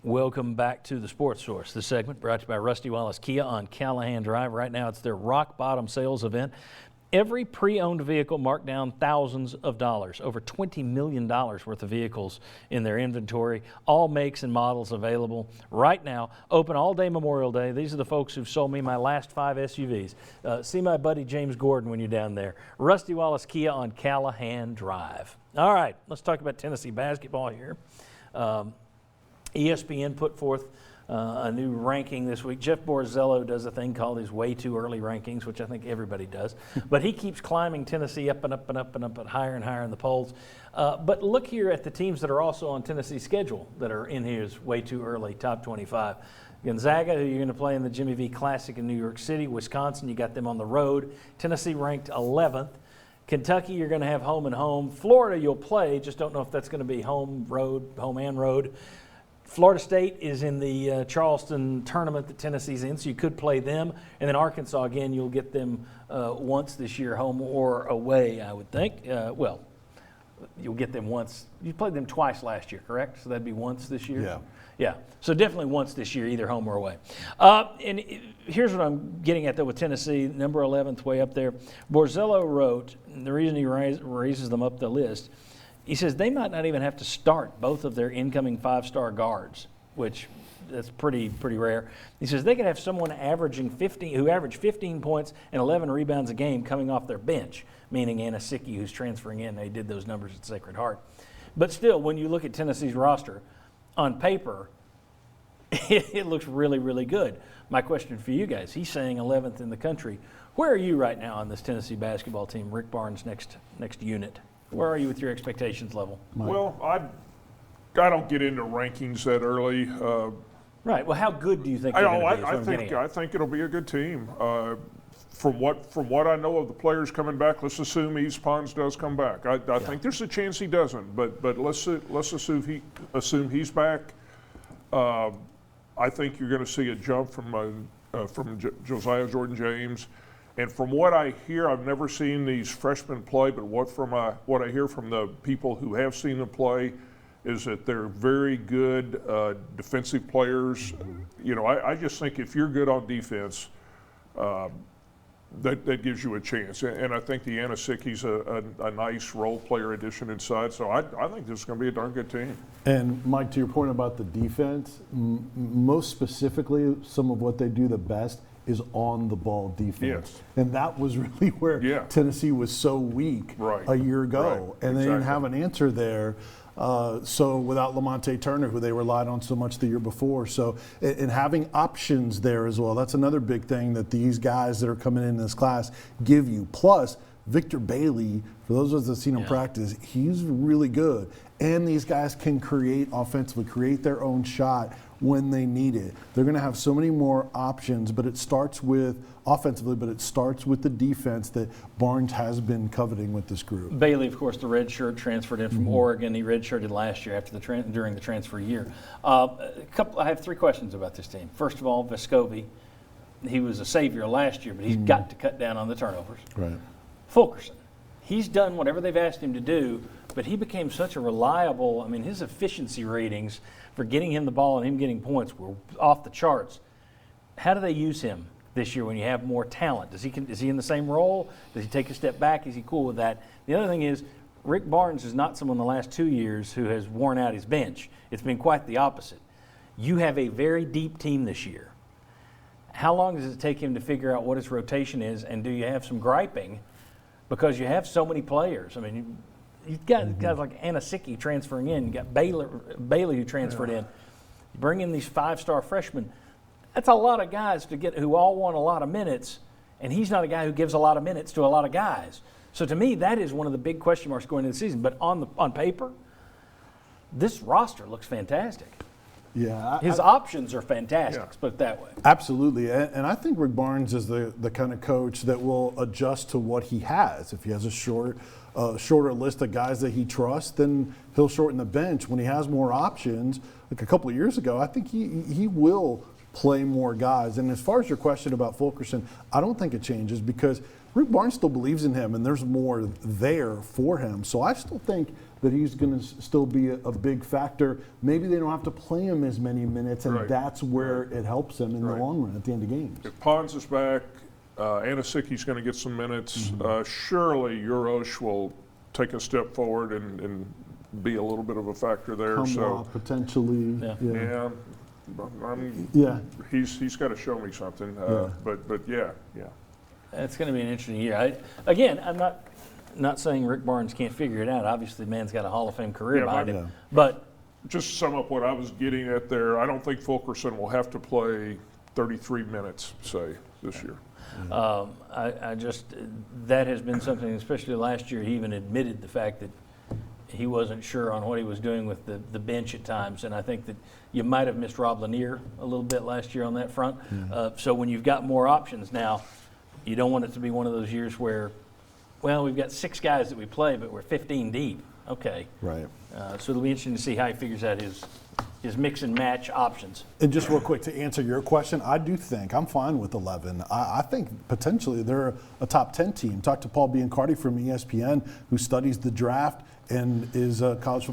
Welcome back to the Sports Source. This segment brought to you by Rusty Wallace Kia on Callahan Drive. Right now it's their rock bottom sales event. Every pre-owned vehicle marked down thousands of dollars, over $20 million worth of vehicles in their inventory, all makes and models available right now. Open all day Memorial Day. These are the folks who've sold me my last 5 SUVs. See my buddy James Gordon when you're down there. Rusty Wallace Kia on Callahan Drive. All right, let's talk about Tennessee basketball here. ESPN put forth a new ranking this week. Jeff Borzello does a thing called his way too early rankings, which I think everybody does. But he keeps climbing Tennessee up and up and up and up and higher and higher in the polls. But look here at the teams that are also on Tennessee's schedule that are in his way too early, top 25. Gonzaga, who you're going to play in the Jimmy V Classic in New York City. Wisconsin, you got them on the road. Tennessee ranked 11th. Kentucky, you're going to have home and home. Florida, you'll play, just don't know if that's going to be home and road. Florida State is in the Charleston tournament that Tennessee's in, so you could play them. And then Arkansas, again, you'll get them once this year, home or away, I would think. Well, you'll get them once. You played them twice last year, correct? So that'd be once this year? Yeah. Yeah, so definitely once this year, either home or away. And here's what I'm getting at, though, with Tennessee, number 11th, way up there. Borzello wrote, and the reason he raises them up the list, he says they might not even have to start both of their incoming 5-star guards, which that's pretty rare. He says they could have someone who averaged 15 points and 11 rebounds a game coming off their bench, meaning Anasicki, who's transferring in. They did those numbers at Sacred Heart. But still, when you look at Tennessee's roster, on paper, it looks really, really good. My question for you guys, he's saying 11th in the country. Where are you right now on this Tennessee basketball team, Rick Barnes' next unit? Where are you with your expectations level? Well, I don't get into rankings that early. Right. Well, how good do you think they're going to be? I think it'll be a good team. From what I know of the players coming back, let's assume East Pons does come back. I think there's a chance he doesn't, but let's assume he's back. I think you're going to see a jump from Josiah Jordan-James. And from what I hear, I've never seen these freshmen play, but what I hear from the people who have seen them play is that they're very good defensive players. You know, I just think if you're good on defense, that gives you a chance. And I think the Anasicki's a nice role player addition inside. So I think this is going to be a darn good team. And Mike, to your point about the defense, most specifically, some of what they do the best is on the ball defense. Yes. And that was really where Tennessee was so weak a year ago. And they didn't have an answer there. So without Lamonte Turner, who they relied on so much the year before. So, and having options there as well, that's another big thing that these guys that are coming in this class give you. Plus, Victor Bailey, for those of us that have seen him practice, he's really good. And these guys can create offensively, create their own shot when they need it. They're going to have so many more options, but it starts with offensively, but it starts with the defense that Barnes has been coveting with this group. Bailey, of course, the red shirt transferred in from Oregon. He redshirted last year after during the transfer year. I have 3 questions about this team. First of all, Vescovi, he was a savior last year, but he's got to cut down on the turnovers. Right. Fulkerson, he's done whatever they've asked him to do, but he became such a reliable, his efficiency ratings for getting him the ball and him getting points were off the charts. How do they use him this year when you have more talent? Is he in the same role? Does he take a step back? Is he cool with that? The other thing is, Rick Barnes is not someone the last 2 years who has worn out his bench. It's been quite the opposite. You have a very deep team this year. How long does it take him to figure out what his rotation is, and do you have some griping because you have so many players? You've got guys like Anasicki transferring in. You got Bailey who transferred in. You bring in these 5-star freshmen. That's a lot of guys to get who all want a lot of minutes, and he's not a guy who gives a lot of minutes to a lot of guys. So to me, that is one of the big question marks going into the season. But on paper, this roster looks fantastic. Yeah, his options are fantastic. Let's put it that way. Absolutely, and I think Rick Barnes is the kind of coach that will adjust to what he has. If he has a shorter list of guys that he trusts, then he'll shorten the bench. When he has more options, like a couple of years ago, I think he will play more guys. And as far as your question about Fulkerson, I don't think it changes because Rick Barnes still believes in him and there's more there for him. So I still think that he's going to still be a big factor. Maybe they don't have to play him as many minutes, and that's where it helps him in the long run at the end of games. If Pons is back, Anasicki's going to get some minutes. Surely Urosh will take a step forward and be a little bit of a factor there. Potentially. He's got to show me something. But yeah. It's going to be an interesting year. I'm not saying Rick Barnes can't figure it out. Obviously, the man's got a Hall of Fame career behind him. But just to sum up what I was getting at there, I don't think Fulkerson will have to play 33 minutes, say, this year. That has been something, especially last year, he even admitted the fact that he wasn't sure on what he was doing with the bench at times. And I think that you might have missed Rob Lanier a little bit last year on that front. So when you've got more options now, you don't want it to be one of those years where, well, we've got 6 guys that we play, but we're 15 deep. Okay. Right. So it'll be interesting to see how he figures out his mix and match options. And just real quick to answer your question, I do think I'm fine with 11. I think potentially they're a top 10 team. Talked to Paul Biancardi from ESPN, who studies the draft and is a college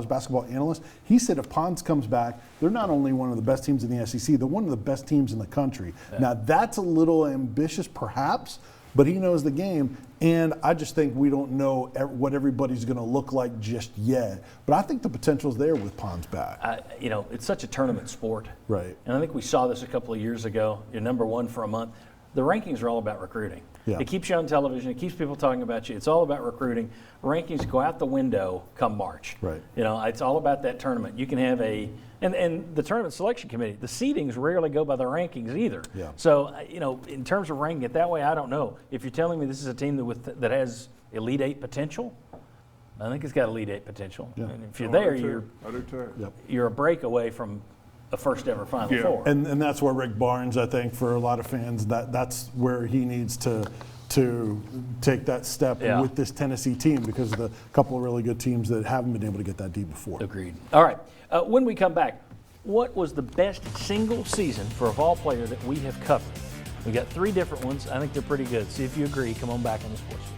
basketball analyst. He said if Pons comes back, they're not only one of the best teams in the SEC, they're one of the best teams in the country. Now that's a little ambitious, perhaps, but he knows the game. And I just think we don't know what everybody's going to look like just yet. But I think the potential's there with Pons back. It's such a tournament sport. Right. And I think we saw this a couple of years ago. You're number 1 for a month. The rankings are all about recruiting. Yeah. It keeps you on television. It keeps people talking about you. It's all about recruiting. Rankings go out the window come March. Right. It's all about that tournament. You can have and the tournament selection committee, the seedings rarely go by the rankings either. Yeah. So, in terms of ranking it that way, I don't know. If you're telling me this is a team that has Elite 8 potential, I think it's got Elite 8 potential. Yeah. And if you're there, you're a break away from a first ever Final Four. And that's where Rick Barnes, I think, for a lot of fans, that's where he needs to take that step with this Tennessee team because of the couple of really good teams that haven't been able to get that deep before. Agreed. All right. When we come back, what was the best single season for a Vol player that we have covered? We got 3 different ones. I think they're pretty good. See if you agree. Come on back on the Sports Show.